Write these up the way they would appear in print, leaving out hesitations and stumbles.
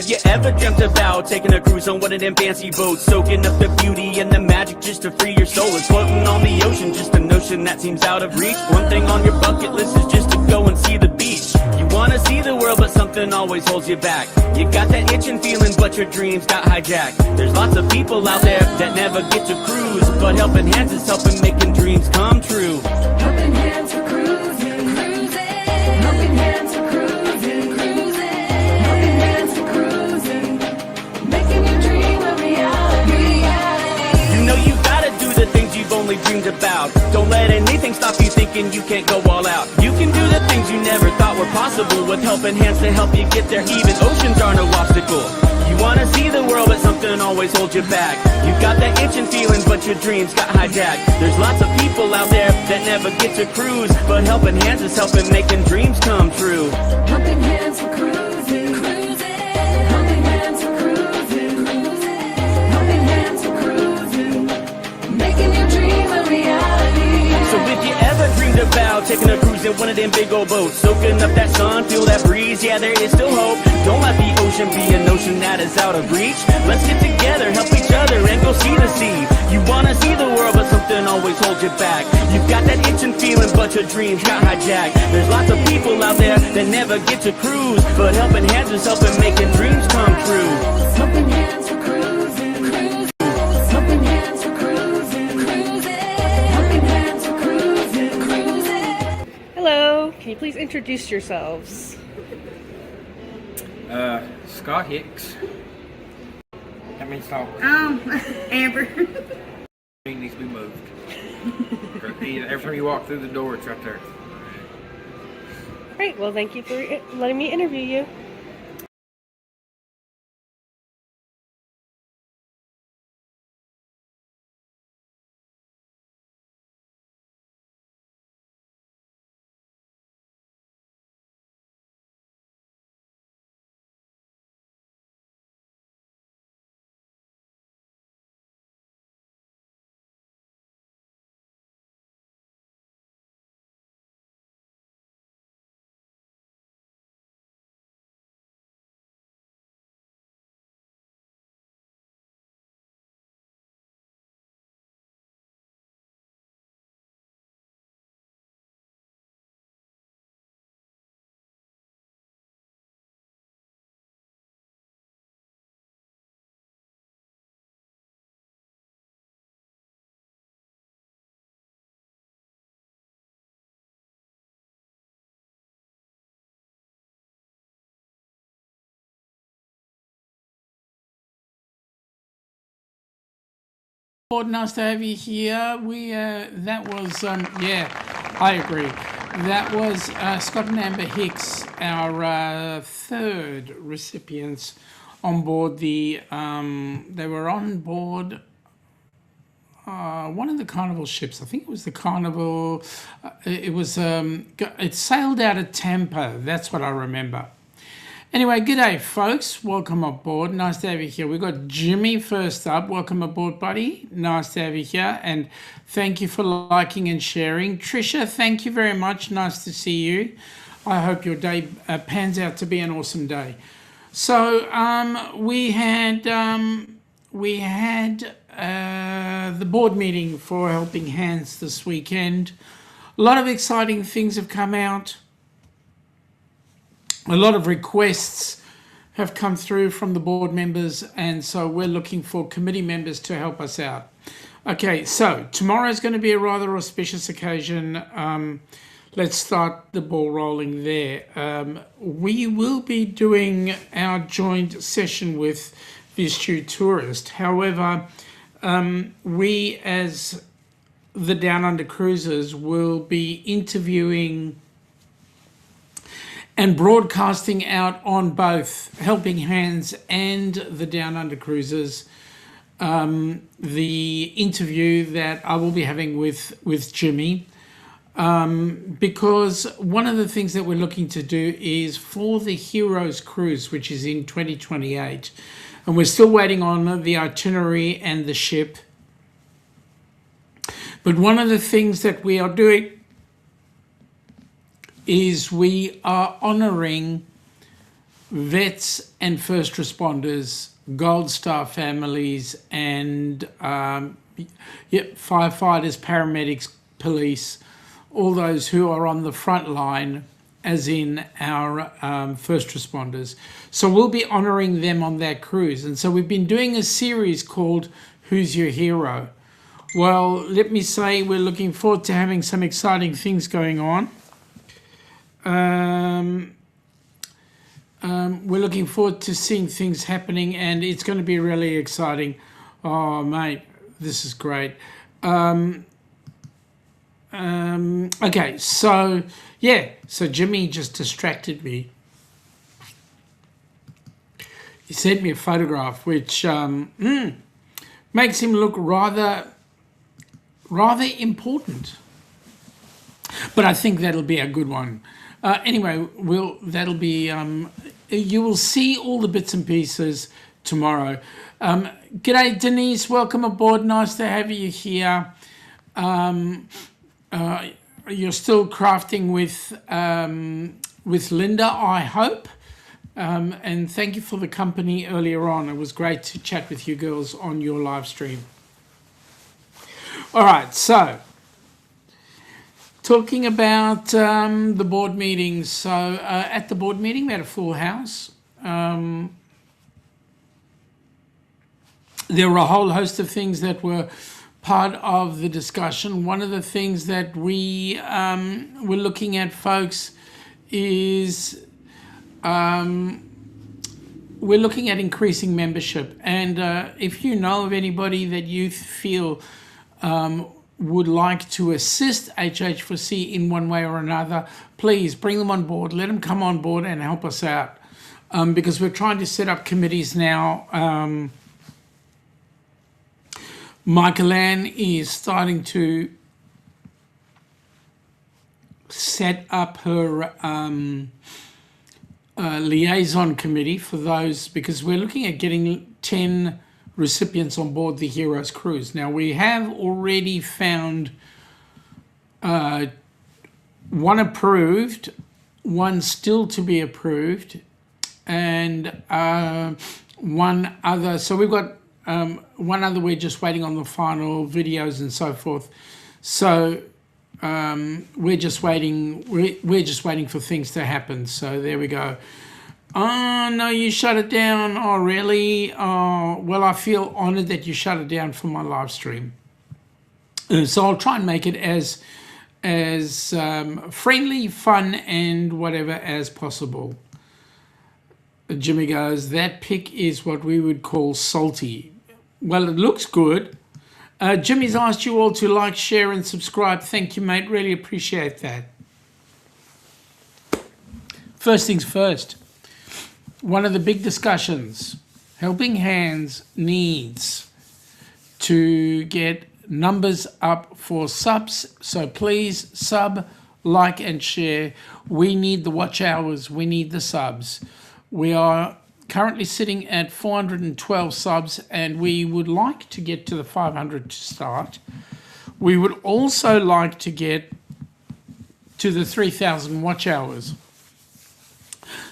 Have you ever dreamt about taking a cruise on one of them fancy boats, soaking up the beauty and the magic just to free your soul? It's floating on the ocean, just a notion that seems out of reach. One thing on your bucket list is just to go and see the beach. You wanna see the world, but something always holds you back. You got that itching feeling, but your dreams got hijacked. There's lots of people out there that never get to cruise, but helping hands is helping making dreams come true. Helping hands for cruising, cruising. Helping hands for cruising, cruising. Helping hands for cruising, making your dream a reality. You know you gotta do the things you've only dreamed about. Don't let anything stop you thinking you can't go all out. You can do the things you never thought were possible with helping hands to help you get there. Even oceans are no obstacle. You wanna see the world, but something always holds you back. You got that itching feeling, but your dreams got hijacked. There's lots of people out there that never get to cruise, but helping hands is helping making dreams come true. Helping hands for cruising, cruising. Helping hands for cruising, cruising. Helping hands for cruising, making your dream a reality. So if you ever dreamed about taking a cruise in one of them big old boats, soaking up that sun, feel that breeze, yeah, there is still hope. Don't let the ocean be an ocean that is out of reach. Let's get together, help each other, and go see the sea. You wanna see the world, but something always holds you back. You've got that itching feeling, but your dreams got hijacked. There's lots of people out there that never get to cruise, but helping hands is helping making dreams come true. Helping hands for cruising, cruising. Helping hands for cruising, cruising. Helping hands for cruising, cruising. Hello, can you please introduce yourselves? Scott Hicks. That means talk. Amber. It needs to be moved. Every time you walk through the door, it's right there. Great, well thank you for letting me interview you. Nice to have you here. That was I agree. That was Scott and Amber Hicks, our third recipients on board the. They were on board one of the Carnival ships. I think it was the Carnival. It sailed out of Tampa. That's what I remember. Anyway, good day, folks. Welcome aboard. Nice to have you here. We've got Jimmy first up. Welcome aboard, buddy. Nice to have you here. And thank you for liking and sharing. Trisha, thank you very much. Nice to see you. I hope your day pans out to be an awesome day. So we had the board meeting for Helping Hands this weekend. A lot of exciting things have come out. A lot of requests have come through from the board members, and so we're looking for committee members to help us out. Okay, so tomorrow is going to be a rather auspicious occasion. Let's start the ball rolling there. We will be doing our joint session with Vistu Tourist. However, we as the Down Under Cruisers will be interviewing and broadcasting out on both Helping Hands and the Down Under Cruisers, the interview that I will be having with Jimmy, because one of the things that we're looking to do is for the Heroes Cruise, which is in 2028, and we're still waiting on the itinerary and the ship. But one of the things that we are doing is we are honouring vets and first responders, Gold Star families, and firefighters, paramedics, police, all those who are on the front line, as in our first responders. So we'll be honouring them on that cruise. And so we've been doing a series called Who's Your Hero? Well, let me say we're looking forward to having some exciting things going on. We're looking forward to seeing things happening, and it's going to be really exciting. Oh, mate, this is great. Okay, so Jimmy just distracted me. He sent me a photograph which makes him look rather important, but I think that'll be a good one. Anyway, that'll be you will see all the bits and pieces tomorrow. G'day Denise, welcome aboard, nice to have you here. You're still crafting with Linda, I hope. And thank you for the company earlier on. It was great to chat with you girls on your live stream. All right, so talking about the board meetings. So at the board meeting, we had a full house. There were a whole host of things that were part of the discussion. One of the things that we were looking at, folks, is we're looking at increasing membership. And if you know of anybody that you feel would like to assist HH4C in one way or another, please bring them on board. Let them come on board and help us out. Because we're trying to set up committees now. Michael Ann is starting to set up her liaison committee for those, because we're looking at getting 10 recipients on board the Heroes Cruise. Now, we have already found one approved, one still to be approved, and one other. So we've got one other we're just waiting on the final videos and so forth. So we're just waiting for things to happen. So there we go. Oh no, you shut it down. Oh really? Oh well, I feel honored that you shut it down for my live stream. So I'll try and make it as friendly, fun, and whatever as possible. Jimmy goes, that pic is what we would call salty. Well, it looks good. Jimmy's asked you all to like, share, and subscribe. Thank you, mate. Really appreciate that. First things first. One of the big discussions, Helping Hands needs to get numbers up for subs. So please sub, like, and share. We need the watch hours. We need the subs. We are currently sitting at 412 subs, and we would like to get to the 500 to start. We would also like to get to the 3,000 watch hours.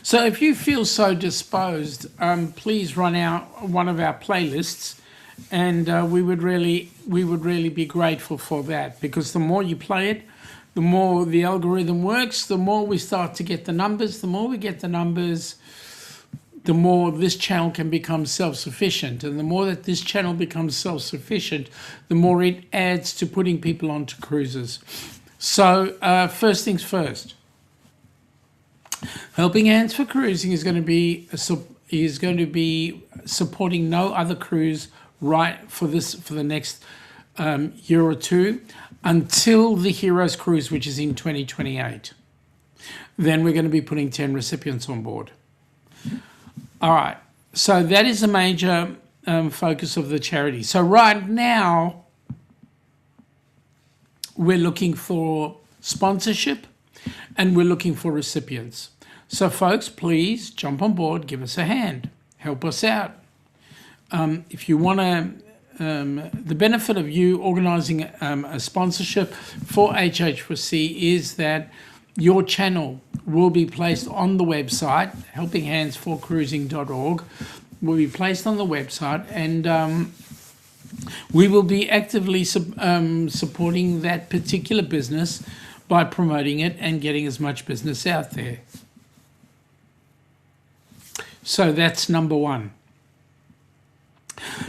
So if you feel so disposed, please run out one of our playlists, and we would really be grateful for that, because the more you play it, the more the algorithm works, the more we start to get the numbers. The more we get the numbers, the more this channel can become self-sufficient. And the more that this channel becomes self-sufficient, the more it adds to putting people onto cruises. So first things first. Helping Hands for Cruising is going to be supporting no other cruise for the next year or two, until the Heroes Cruise, which is in 2028. Then we're going to be putting 10 recipients on board. All right, so that is a major focus of the charity. So right now, we're looking for sponsorship, and we're looking for recipients. So folks, please jump on board, give us a hand, help us out. If you want to, the benefit of you organising a sponsorship for HH4C is that your channel will be placed on the website, helpinghandsforcruising.org, will be placed on the website, and we will be actively supporting that particular business by promoting it and getting as much business out there. So that's number one.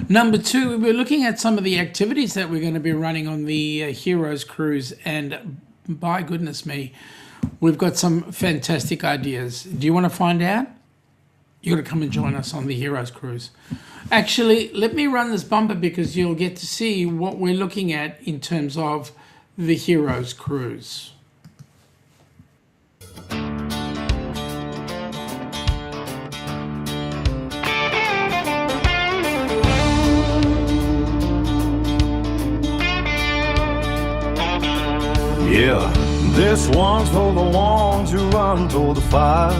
Number two, we're looking at some of the activities that we're going to be running on the Heroes Cruise, and by goodness me, we've got some fantastic ideas. Do you want to find out? You got to come and join us on the Heroes Cruise. Actually, let me run this bumper because you'll get to see what we're looking at in terms of the Heroes Cruise. Yeah, this one's for the ones who run toward the fire,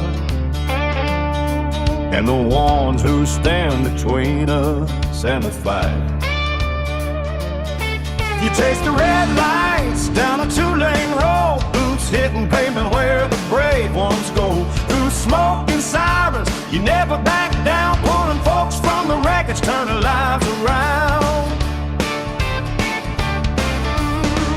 and the ones who stand between us and the fight. You taste the red lights down a two-lane road, boots hitting pavement where the brave ones go. Through smoke and sirens, you never back down, pulling folks from the wreckage, turning lives around.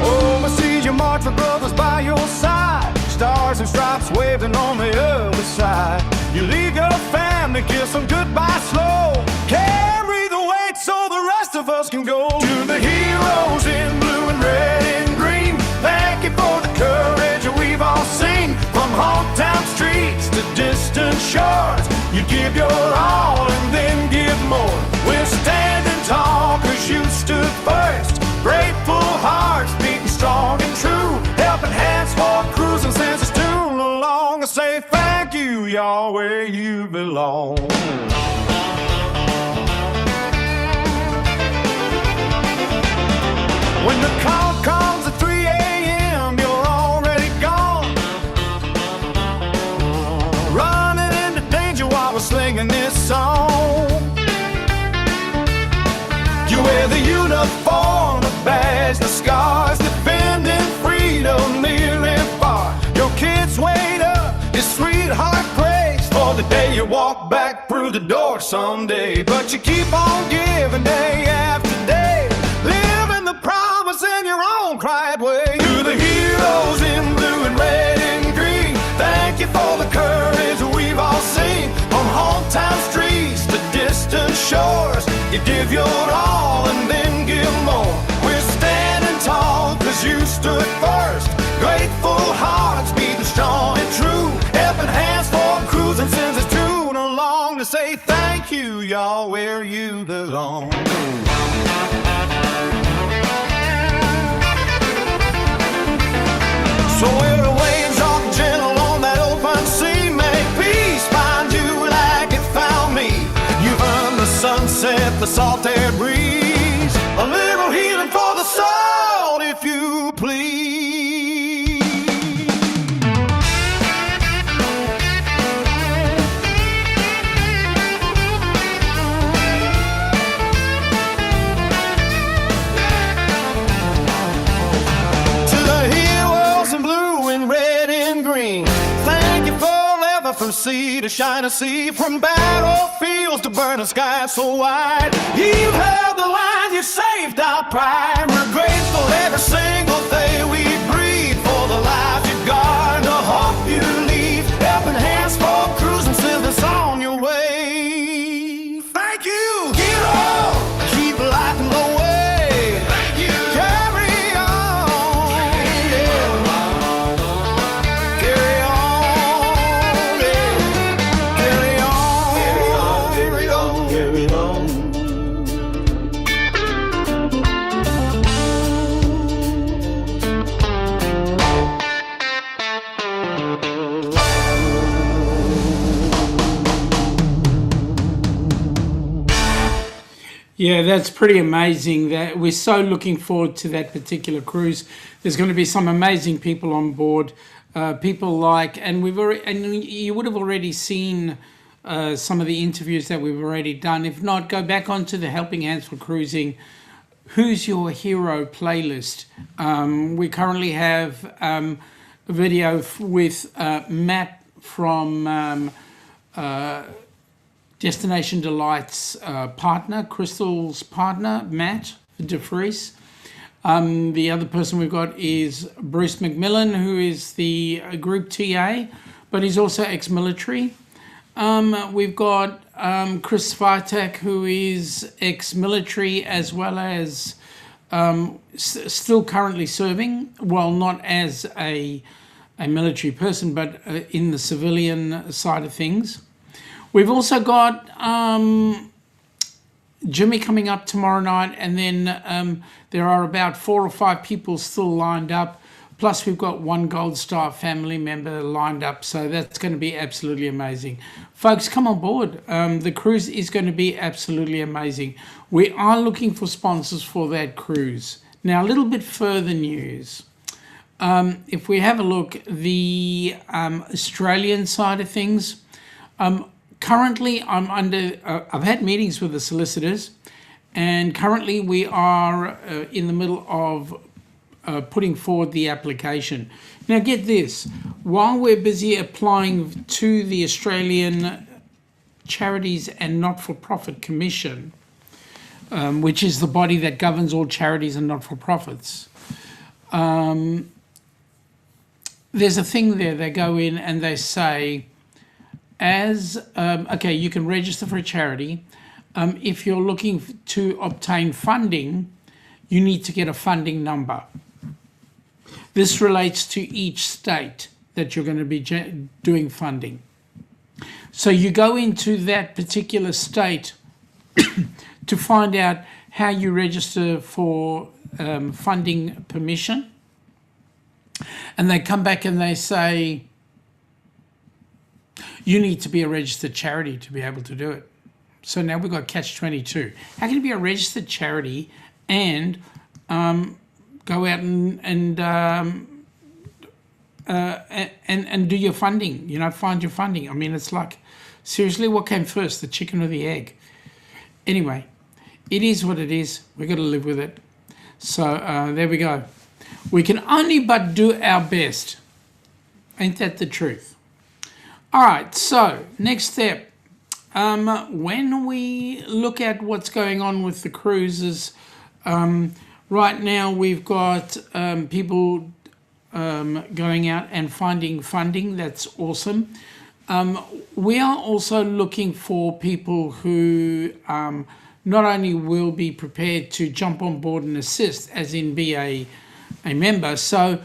Oh, I see you march with brothers by your side, stars and stripes waving on the other side. You leave your family, kiss them goodbye slow, carry the weight so the rest of us can go. To the heroes in blue and red and green, thank you for the courage we've all seen. From hometown streets to distant shores, you give your all and then give more. We're standing tall cause you stood first, grateful hearts beating strong and true, helping hands for cruising since it's too long. I say thank you, y'all, where you belong. When the call comes at 3 a.m., you're already gone, running into danger while we're singing this song. You wear the uniform, the badge, the scars, defending freedom near and far. Your kids wait up, your sweetheart prays for the day you walk back through the door someday. But you keep on giving day after day, living the promise in your own quiet way. To the heroes in blue and red and green, thank you for the courage we've all seen. From hometown streets to distant shores, you give your all and then give more. We're standing tall cause you stood first, grateful hearts beating strong and true, helping hands for cruising since it's too long. To say thank you, y'all, where you belong. So where the waves are gentle on that open sea, may peace find you like it found me. You've earned the sunset, the salt air breeze, a little healing for the soul, if you please. To the heroes in blue and red and green, thank you forever from sea to shining sea, from battlefields to burning skies so wide. You've held the line, you saved our pride. We're grateful every single day we breathe for the lives you guard, the hope you leave, helping hands for cruising since it's on your way. Thank you, hero, keep lighting the way. Thank you, carry on, yeah. Carry on, yeah. Carry on, carry on, carry on. Yeah, that's pretty amazing. That we're so looking forward to that particular cruise. There's going to be some amazing people on board, people like, and you would have already seen some of the interviews that we've already done. If not, go back onto the Helping Hands for Cruising Who's Your Hero playlist. We currently have video with Matt from Destination Delight's partner, Crystal's partner, Matt DeFries. The other person we've got is Bruce McMillan, who is the group TA, but he's also ex-military. We've got Chris Svitek, who is ex-military as well as still currently serving, well, not as a military person, but in the civilian side of things. We've also got Jimmy coming up tomorrow night, and then there are about 4 or 5 people still lined up. Plus, we've got one Gold Star family member lined up, so that's going to be absolutely amazing. Folks, come on board. The cruise is going to be absolutely amazing. We are looking for sponsors for that cruise. Now, a little bit further news. If we have a look, the Australian side of things, currently I've had meetings with the solicitors, and currently we are in the middle of putting forward the application. Now get this, while we're busy applying to the Australian Charities and Not-for-Profit Commission, which is the body that governs all charities and not-for-profits, there's a thing there, they go in and they say, okay, you can register for a charity. If you're looking to obtain funding, you need to get a funding number. This relates to each state that you're going to be doing funding. So you go into that particular state to find out how you register for funding permission. And they come back and they say, you need to be a registered charity to be able to do it. So now we've got catch-22. How can you be a registered charity and go out and do your funding, find your funding? I mean, it's like, seriously, what came first, the chicken or the egg? Anyway, it is what it is. We've got to live with it. So there we go. We can only but do our best. Ain't that the truth? All right, so next step. When we look at what's going on with the cruises, right now we've got people going out and finding funding. That's awesome. We are also looking for people who not only will be prepared to jump on board and assist, as in be a member. So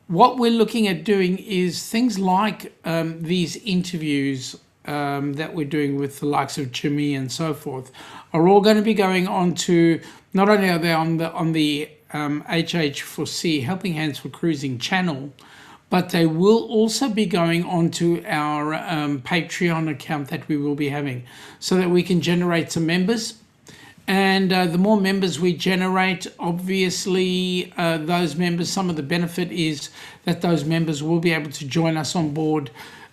what we're looking at doing is things like these interviews that we're doing with the likes of Jimmy and so forth are all going to be going on to, not only are they on the HH4C Helping Hands for Cruising channel, but they will also be going on to our Patreon account that we will be having, so that we can generate some members. And the more members we generate, obviously those members, some of the benefit is that those members will be able to join us on board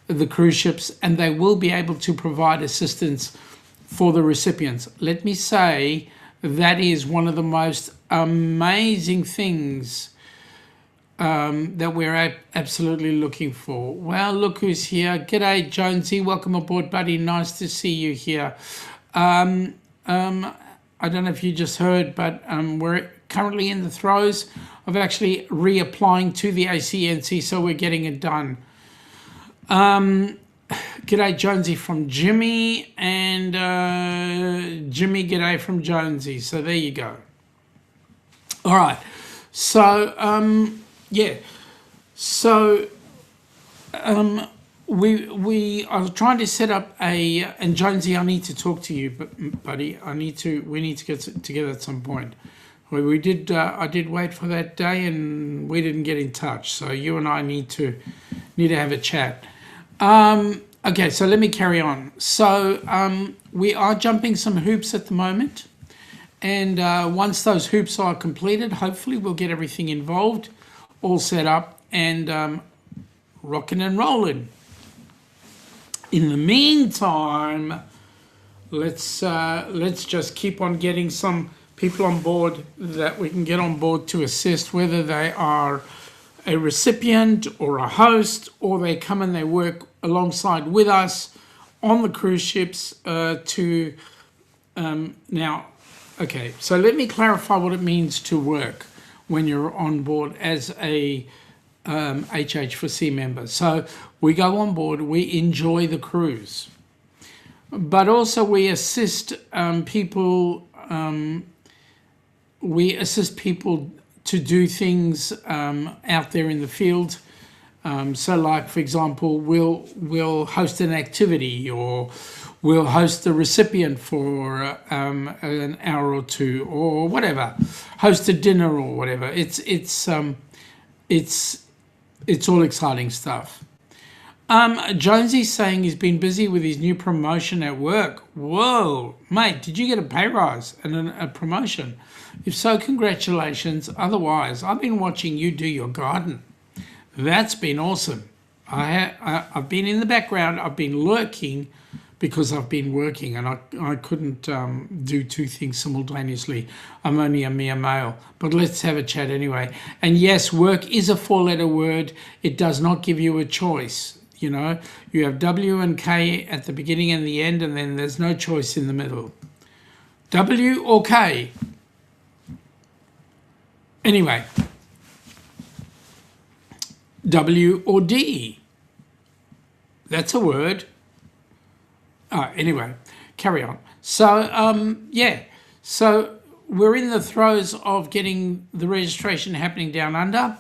the cruise ships, and they will be able to provide assistance for the recipients. Let me say, that is one of the most amazing things that we're absolutely looking for. Well, look who's here. G'day, Jonesy. Welcome aboard, buddy. Nice to see you here. I don't know if you just heard, but we're currently in the throes of actually reapplying to the ACNC, so we're getting it done. G'day, Jonesy from Jimmy, and Jimmy, g'day from Jonesy. So there you go. All right. So, yeah. So, we are trying to set up and Jonesy, I need to talk to you, buddy. We need to get together at some point. I did wait for that day and we didn't get in touch. So you and I need to have a chat. Okay, so let me carry on. So we are jumping some hoops at the moment. And once those hoops are completed, hopefully we'll get everything involved, all set up, and rocking and rolling. In the meantime, let's just keep on getting some people on board that we can get on board to assist, whether they are a recipient or a host, or they come and they work alongside with us on the cruise ships now, okay, so let me clarify what it means to work when you're on board as a HH4C member. So we go on board, we enjoy the cruise, but also we assist people. We assist people to do things out there in the field. So, like for example, we'll host an activity, or we'll host the recipient for an hour or two, or whatever. Host a dinner or whatever. It's all exciting stuff. Jonesy's saying he's been busy with his new promotion at work. Whoa, mate, did you get a pay rise and a promotion? If so, congratulations. Otherwise, I've been watching you do your garden. That's been awesome. I've been in the background. I've been lurking because I've been working, and I couldn't do two things simultaneously. I'm only a mere male. But let's have a chat anyway. And yes, work is a four-letter word. It does not give you a choice. You know, you have W and K at the beginning and the end, and then there's no choice in the middle. W or K. Anyway, W or D. That's a word. Anyway, carry on. So, yeah. So we're in the throes of getting the registration happening down under.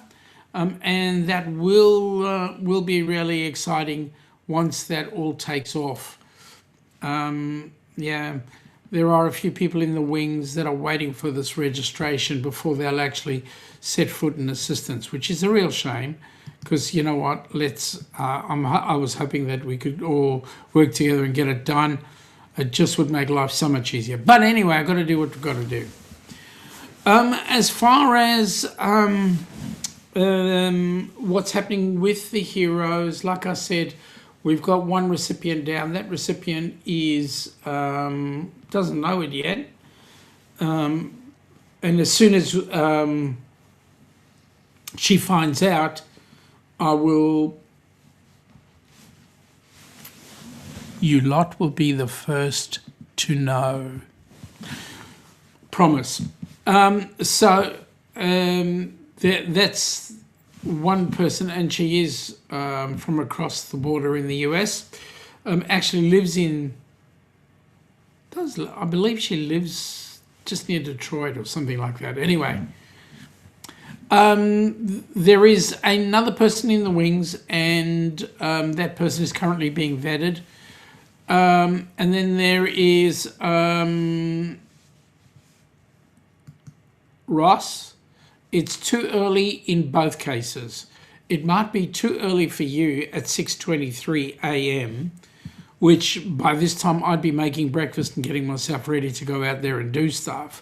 And that will be really exciting once that all takes off. Yeah, there are a few people in the wings that are waiting for this registration before they'll actually set foot in assistance, which is a real shame, because you know what? I was hoping that we could all work together and get it done. It just would make life so much easier. But anyway, I've got to do what we've got to do. As far as what's happening with the heroes, like I said, we've got one recipient down. That recipient is doesn't know it yet, and as soon as she finds out, you lot will be the first to know. Promise. That's one person, and she is from across the border in the U.S. Actually lives I believe she lives just near Detroit or something like that. Anyway, there is another person in the wings, and that person is currently being vetted. And then there is Ross. It's too early in both cases. It might be too early for you at 6:23 a.m., which by this time I'd be making breakfast and getting myself ready to go out there and do stuff.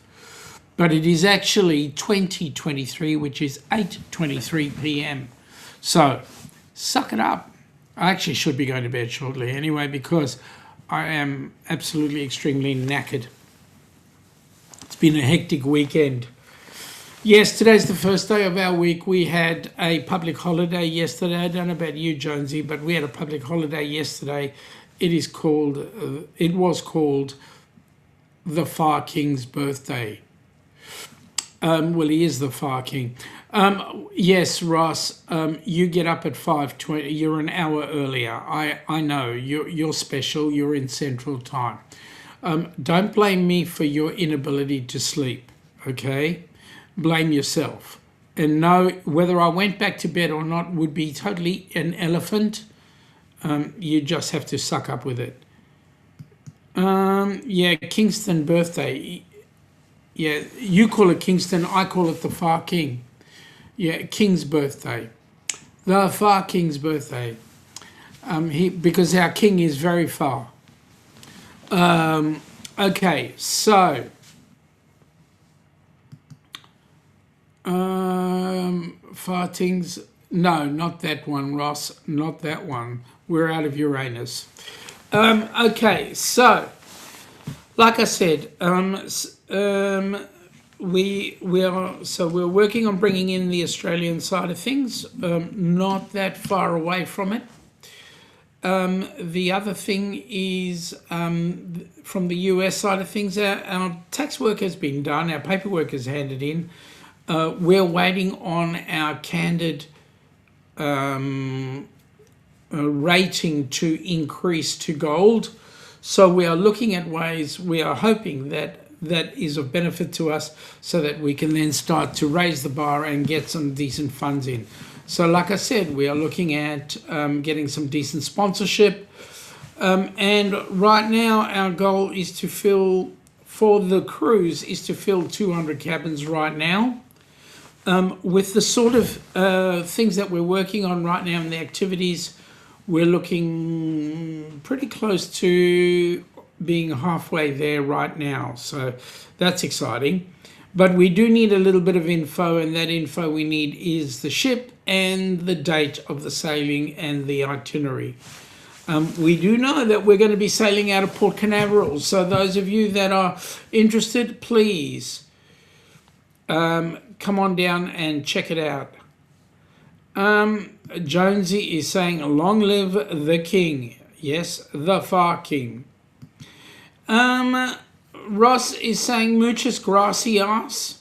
But it is actually 2023, which is 8:23 p.m. So suck it up. I actually should be going to bed shortly anyway, because I am absolutely extremely knackered. It's been a hectic weekend. Yes, today's the first day of our week. We had a public holiday yesterday. I don't know about you, Jonesy, but we had a public holiday yesterday. It was called the Far King's birthday. Well, he is the Far King. Yes, Ross, you get up at 5:20. You're an hour earlier. I know, you're special. You're in Central Time. Don't blame me for your inability to sleep, okay? Blame yourself. And know whether I went back to bed or not would be totally an elephant. You just have to suck up with it. Yeah, Kingston birthday. Yeah, you call it Kingston, I call it the Far King. Yeah, King's birthday. The Far King's birthday. Because our king is very far. Okay, so fartings. No, not that one, Ross. Not that one. We're out of Uranus. Okay, so like I said, we're working on bringing in the Australian side of things, not that far away from it. The other thing is from the U.S. side of things, our tax work has been done, our paperwork is handed in. We're waiting on our candid rating to increase to gold. So we are looking at ways, we are hoping that is of benefit to us so that we can then start to raise the bar and get some decent funds in. So like I said, we are looking at getting some decent sponsorship. And right now our goal is to fill, for the cruise, is to fill 200 cabins right now. With the sort of things that we're working on right now and the activities, we're looking pretty close to being halfway there right now. So that's exciting. But we do need a little bit of info, and that info we need is the ship and the date of the sailing and the itinerary. We do know that we're going to be sailing out of Port Canaveral. So those of you that are interested, please come on down and check it out. Jonesy is saying, long live the king. Yes, the far king. Ross is saying, muchas gracias.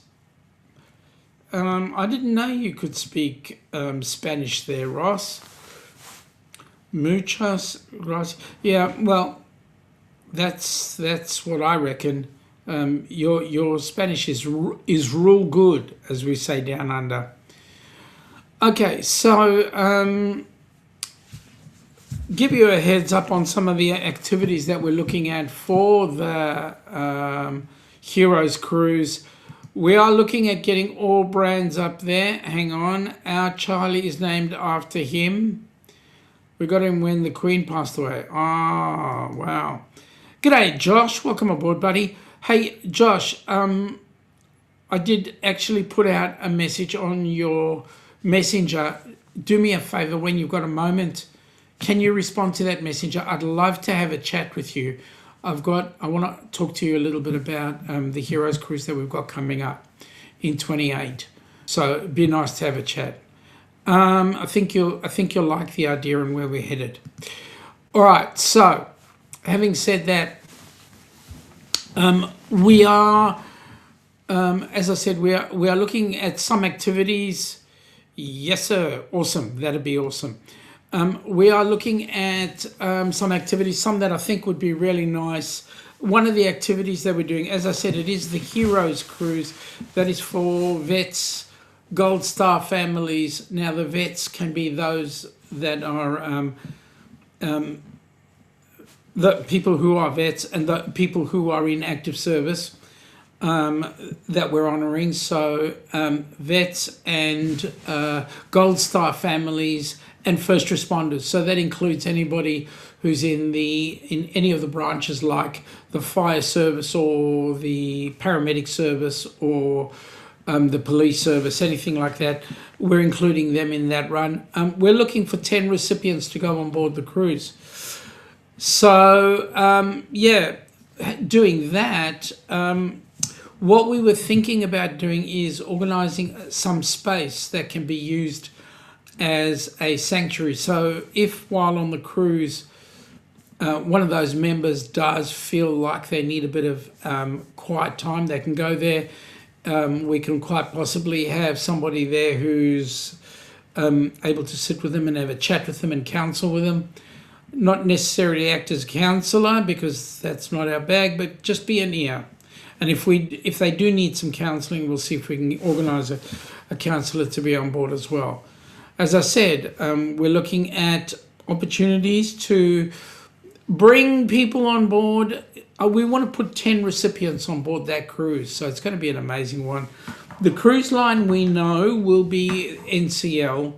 I didn't know you could speak Spanish there, Ross. Muchas gracias. Yeah, well, that's what I reckon. Your Spanish is real good, as we say down under. Okay, so give you a heads up on some of the activities that we're looking at for the Heroes Cruise. We are looking at getting all brands up there. Hang on, our Charlie is named after him. We got him when the Queen passed away. Oh, wow. G'day, Josh. Welcome aboard, buddy. Hey, Josh, I did actually put out a message on your messenger. Do me a favor when you've got a moment. Can you respond to that messenger? I'd love to have a chat with you. I want to talk to you a little bit about the Heroes Cruise that we've got coming up in 28. So it'd be nice to have a chat. I think you'll like the idea and where we're headed. All right. So, having said that, we are, as I said, we are looking at some activities. Yes, sir. Awesome. That'd be awesome. We are looking at some activities, some that I think would be really nice. One of the activities that we're doing, as I said, it is the Heroes Cruise. That is for vets, Gold Star families. Now, the vets can be those that are the people who are vets and the people who are in active service that we're honouring. So vets and Gold Star families and first responders. So that includes anybody who's in any of the branches, like the fire service or the paramedic service or the police service, anything like that. We're including them in that run. We're looking for 10 recipients to go on board the cruise. So, doing that, what we were thinking about doing is organising some space that can be used as a sanctuary. So if while on the cruise, one of those members does feel like they need a bit of quiet time, they can go there. We can quite possibly have somebody there who's able to sit with them and have a chat with them and counsel with them. Not necessarily act as a counsellor, because that's not our bag, but just be an ear. And if they do need some counselling, we'll see if we can organise a counsellor to be on board as well. As I said, we're looking at opportunities to bring people on board. We want to put 10 recipients on board that cruise, so it's going to be an amazing one. The cruise line we know will be NCL.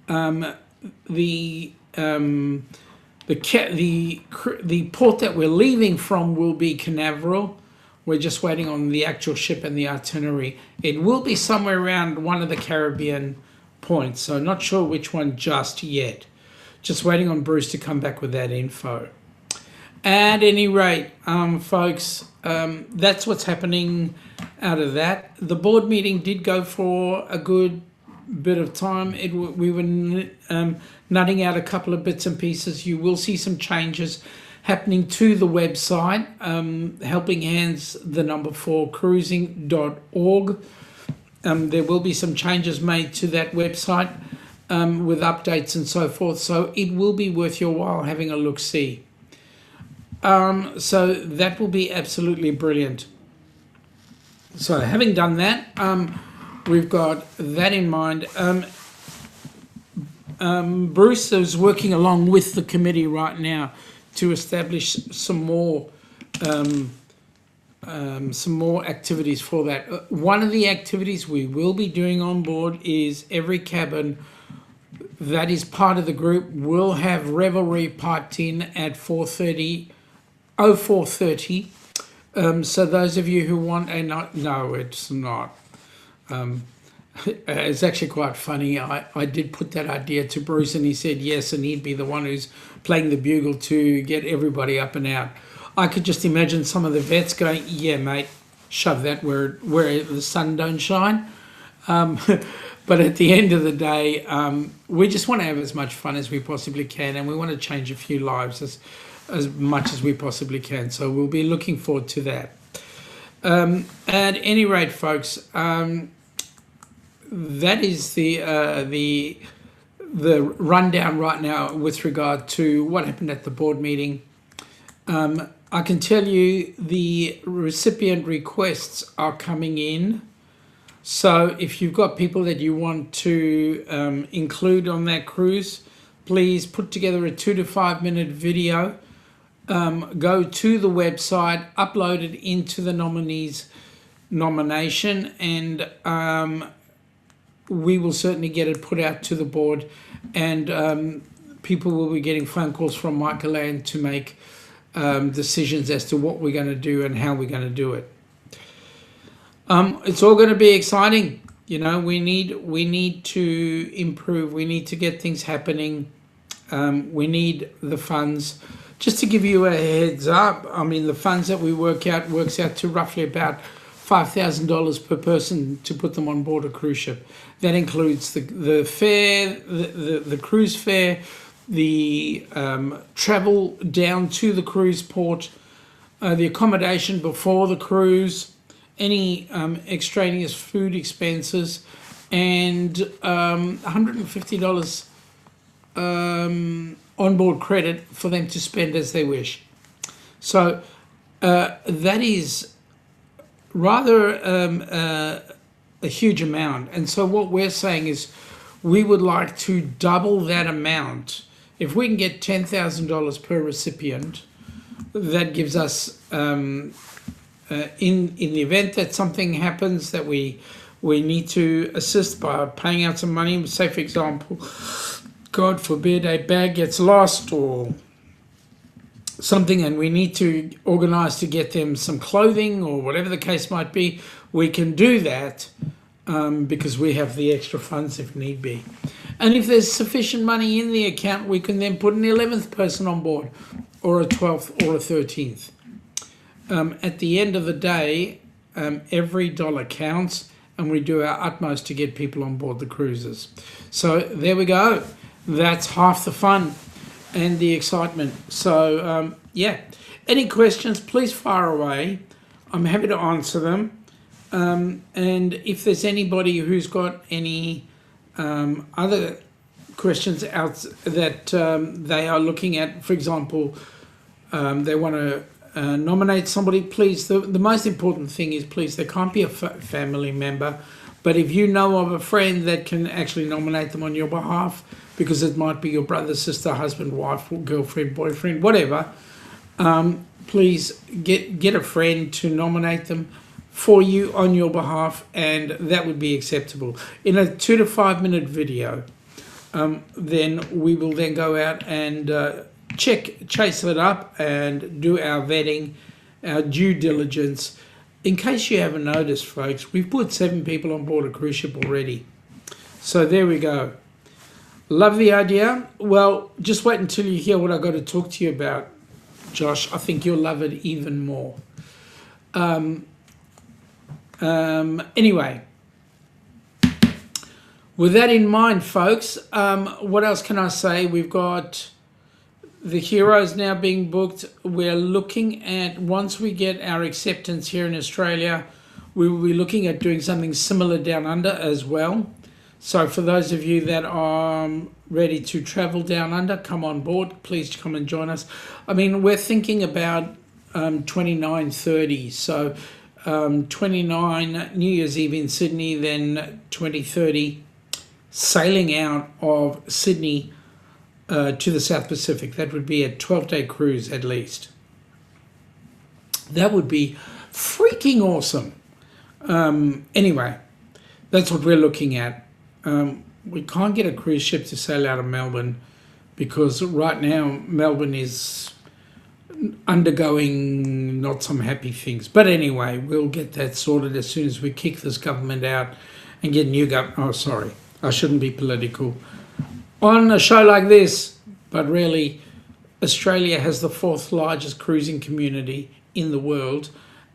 The port that we're leaving from will be Canaveral. We're just waiting on the actual ship and the itinerary. It will be somewhere around one of the Caribbean points, so not sure which one just yet. Just waiting on Bruce to come back with that info. At any rate, folks, that's what's happening out of that. The board meeting did go for a good bit of time. We were nutting out a couple of bits and pieces. You will see some changes happening to the website. Helping Hands, the number 4, cruising.org. There will be some changes made to that website with updates and so forth. So it will be worth your while having a look-see. So that will be absolutely brilliant. So having done that, we've got that in mind. Bruce is working along with the committee right now to establish some more activities for that. One of the activities we will be doing on board is every cabin that is part of the group will have revelry piped in at 4:30. So those of you who want a night, no, it's not. It's actually quite funny. I did put that idea to Bruce and he said yes, and he'd be the one who's playing the bugle to get everybody up and out. I could just imagine some of the vets going, yeah, mate, shove that where the sun don't shine. But at the end of the day, we just want to have as much fun as we possibly can, and we want to change a few lives as much as we possibly can. So we'll be looking forward to that. At any rate, folks, that is the rundown right now with regard to what happened at the board meeting. I can tell you the recipient requests are coming in. So if you've got people that you want to include on that cruise, please put together a 2 to 5 minute video. Go to the website, upload it into the nominees nomination, and we will certainly get it put out to the board, and people will be getting phone calls from Michael Land to make decisions as to what we're going to do and how we're going to do it. It's all going to be exciting. You know, we need to improve. We need to get things happening. We need the funds. Just to give you a heads up, I mean, the funds that we works out to roughly about $5,000 per person to put them on board a cruise ship. That includes the fare, the cruise fare, the travel down to the cruise port, the accommodation before the cruise, any extraneous food expenses, and $150 onboard credit for them to spend as they wish. So that is rather a huge amount. And so what we're saying is we would like to double that amount. If we can get $10,000 per recipient, that gives us, in the event that something happens that we need to assist by paying out some money, say for example, God forbid a bag gets lost or something and we need to organise to get them some clothing or whatever the case might be, we can do that because we have the extra funds if need be. And if there's sufficient money in the account, we can then put an 11th person on board or a 12th or a 13th. At the end of the day, every dollar counts, and we do our utmost to get people on board the cruises. So there we go. That's half the fun and the excitement. So yeah, any questions, please fire away. I'm happy to answer them. And if there's anybody who's got any other questions out that they are looking at, for example, they want to nominate somebody, please, the most important thing is, please, there can't be a family member, but if you know of a friend that can actually nominate them on your behalf, because it might be your brother, sister, husband, wife, girlfriend, boyfriend, whatever, please get a friend to nominate them for you on your behalf, and that would be acceptable. In a 2 to 5 minute video, then we will then go out and chase it up and do our vetting, our due diligence. In case you haven't noticed, folks, we've put 7 people on board a cruise ship already. So there we go. Love the idea. Well, just wait until you hear what I've got to talk to you about. Josh. I think you'll love it even more. Anyway, with that in mind, folks, what else can I say? We've got the Heroes now being booked. We're looking at, once we get our acceptance here in Australia, we will be looking at doing something similar down under as well. So for those of you that are ready to travel down under, come on board. Please come and join us. I mean, we're thinking about 29:30. So 29 New Year's Eve in Sydney, then 20:30 sailing out of Sydney to the South Pacific. That would be a 12-day cruise at least. That would be freaking awesome. Anyway, that's what we're looking at. We can't get a cruise ship to sail out of Melbourne because right now Melbourne is undergoing not some happy things. But anyway, we'll get that sorted as soon as we kick this government out and get new government. Oh, sorry, I shouldn't be political on a show like this, but really, Australia has the 4th largest cruising community in the world,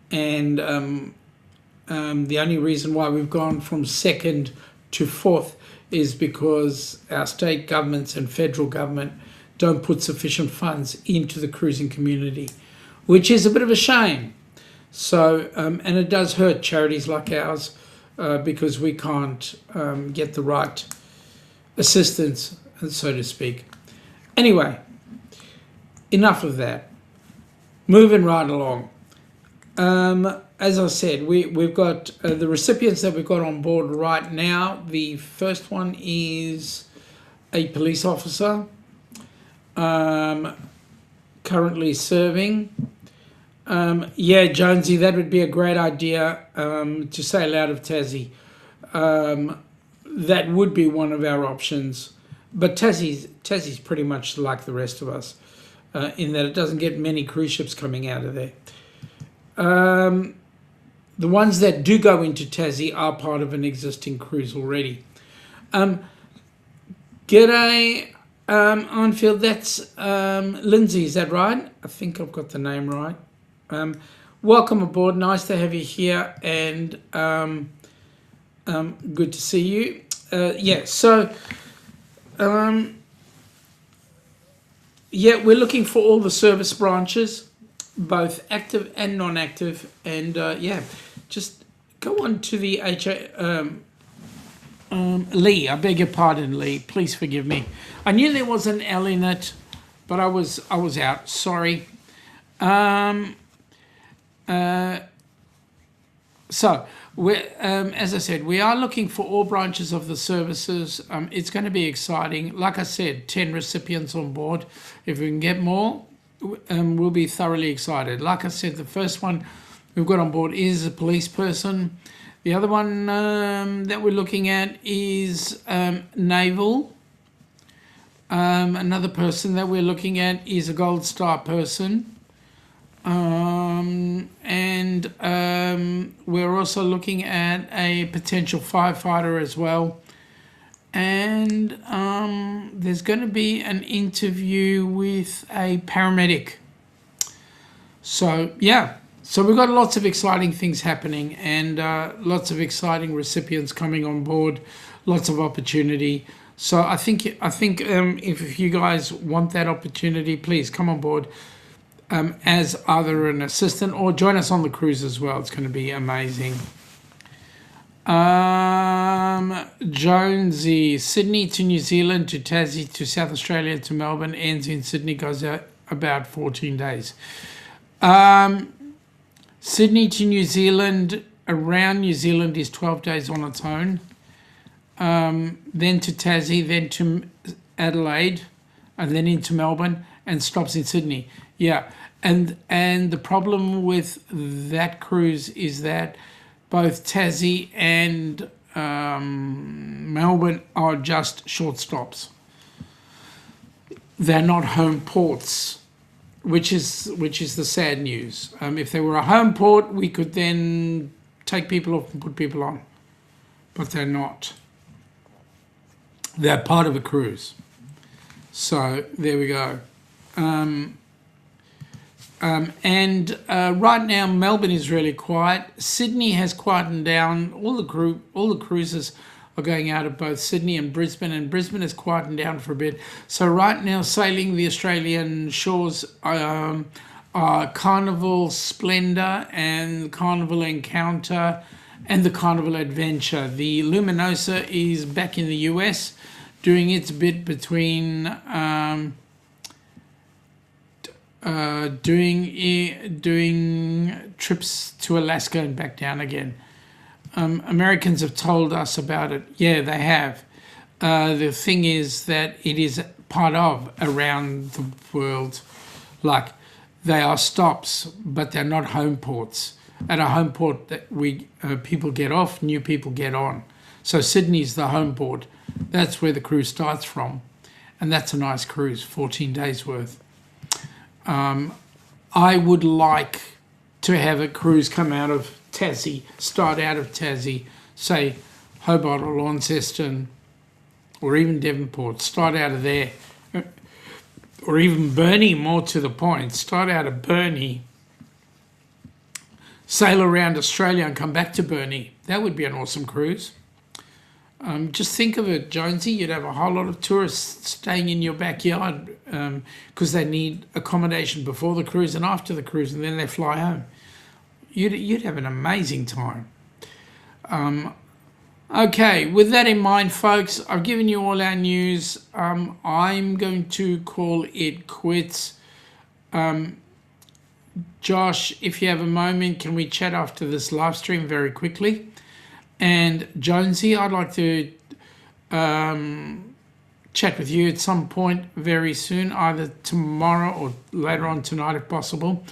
and the only reason why we've gone from 2nd to 4th is because our state governments and federal government don't put sufficient funds into the cruising community, which is a bit of a shame. So, and it does hurt charities like ours because we can't get the right assistance, so to speak. Anyway, enough of that. Moving right along. As I said, we've got the recipients that we've got on board right now. The first one is a police officer currently serving. Yeah, Jonesy, that would be a great idea to sail out of Tassie. That would be one of our options. But Tassie's pretty much like the rest of us in that it doesn't get many cruise ships coming out of there. The ones that do go into Tassie are part of an existing cruise already. G'day, Arnfield, that's Lindsay, is that right? I think I've got the name right. Welcome aboard, nice to have you here, and good to see you. We're looking for all the service branches, both active and non-active, and just go on to the Lee, I beg your pardon, Lee, please forgive me. I knew there was an L in it, but I was out, sorry. So, as I said, we are looking for all branches of the services. It's going to be exciting. Like I said, 10 recipients on board. If we can get more, we'll be thoroughly excited. Like I said, the first one we've got on board is a police person. The other one that we're looking at is naval. Another person that we're looking at is a Gold Star person. And we're also looking at a potential firefighter as well. And there's going to be an interview with a paramedic. So, yeah. So we've got lots of exciting things happening and lots of exciting recipients coming on board, lots of opportunity. So I think if you guys want that opportunity, please come on board as either an assistant or join us on the cruise as well. It's going to be amazing. Jonesy, Sydney to New Zealand to Tassie to South Australia to Melbourne, ends in Sydney, goes out about 14 days. Sydney to New Zealand, around New Zealand is 12 days on its own. Then to Tassie, then to Adelaide, and then into Melbourne, and stops in Sydney. Yeah, and the problem with that cruise is that both Tassie and Melbourne are just short stops. They're not home ports, which is the sad news. If they were a home port, we could then take people off and put people on, but they're not. They're part of a cruise. So there we go. And right now, Melbourne is really quiet. Sydney has quietened down. All the cruises are going out of both Sydney and Brisbane has quietened down for a bit. So right now, sailing the Australian shores are Carnival Splendor and Carnival Encounter and the Carnival Adventure. The Luminosa is back in the US, doing its bit between doing trips to Alaska and back down again. Americans have told us about it. Yeah, they have. The thing is that it is part of around the world. Like, they are stops, but they're not home ports. At a home port, that people get off, new people get on. So Sydney's the home port. That's where the cruise starts from. And that's a nice cruise, 14 days worth. I would like to have a cruise come out of Tassie, start out of Tassie, say Hobart or Launceston, or even Devonport, start out of there. Or even Burnie, more to the point, start out of Burnie, sail around Australia and come back to Burnie. That would be an awesome cruise. Just think of it, Jonesy, you'd have a whole lot of tourists staying in your backyard because they need accommodation before the cruise and after the cruise, and then they fly home. You'd have an amazing time. Okay, with that in mind, folks, I've given you all our news. I'm going to call it quits. Josh, if you have a moment, can we chat after this live stream very quickly? And Jonesy, I'd like to chat with you at some point very soon, either tomorrow or later on tonight if possible.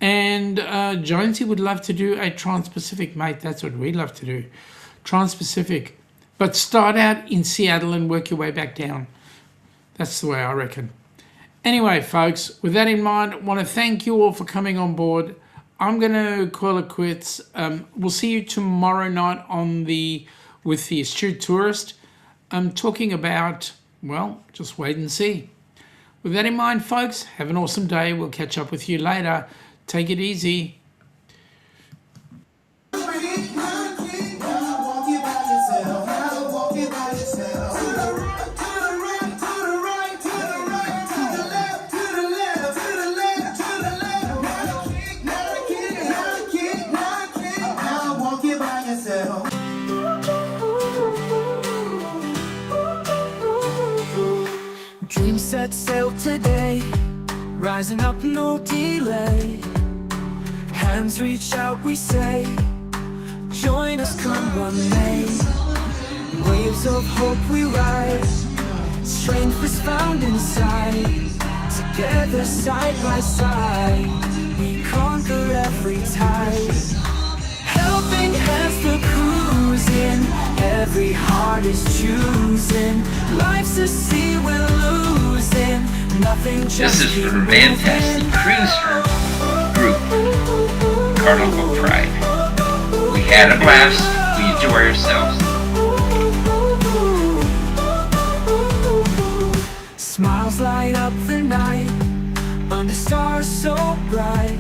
And Jonesy would love to do a Trans-Pacific, mate. That's what we'd love to do. Trans-Pacific. But start out in Seattle and work your way back down. That's the way I reckon. Anyway, folks, with that in mind, I want to thank you all for coming on board. I'm going to call it quits. We'll see you tomorrow night with the Astute Tourist. Talking about, well, just wait and see. With that in mind, folks, have an awesome day. We'll catch up with you later. Take it easy. Dreams set sail today, rising up no delay. Hands reach out, we say, join us, come what may. Waves of hope we ride, strength is found inside. Together side by side, we conquer every tide. Helping hands to cruising, every heart is choosing. Life's a sea we're losing, nothing just This is from Fantastic Cruise Group, Carnival Pride. We had a blast, we enjoy ourselves. Smiles light up the night, under stars so bright.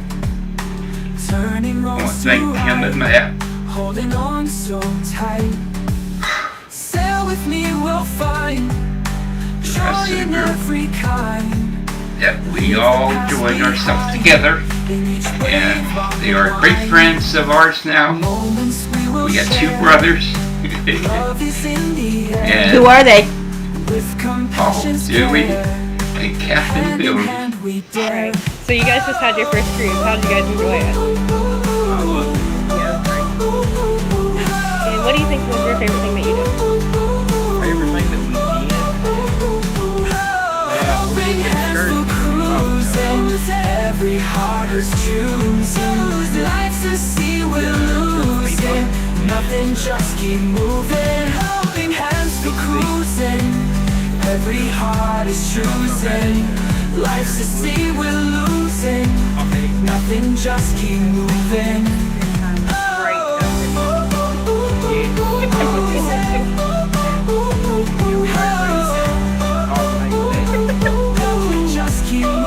Turning I want to roads to thank him and right, Matt. holding on so tight. Sail with me, we'll find rest joy of the in group. every kind. That we all enjoyed ourselves together, and they are great friends of ours now. Moments we will We got two share. brothers, Love is in the air. and Who are they? With compassion Dewey, spare. and Captain Hand in Bill. hand we dare. So you guys just had your first cruise. How did you guys enjoy it? And what do you think was your favorite thing that you did? Favorite thing that we did? Holding hands for cruising, every heart is choosing. Life's a sea we're losing, nothing, just keep moving. Holding hands for cruising, every heart is choosing. Life's a sea we're losing, nothing, just keep moving.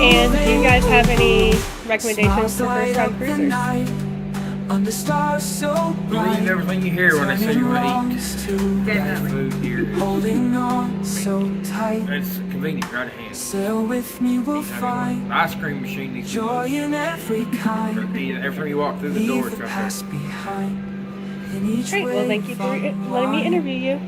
And do you guys have any recommendations for first-time cruisers. Under stars so bright, Believe everything you hear when they say you want to eat. Fast Definitely. food here. holding on so tight. It's convenient, right at hand. Sail with me, we'll find The ice cream machine needs to be joy moved. in every kind. Every time you walk through the door, Leave it's the right past behind. In each Great. Well, way thank you for find letting me one. interview you.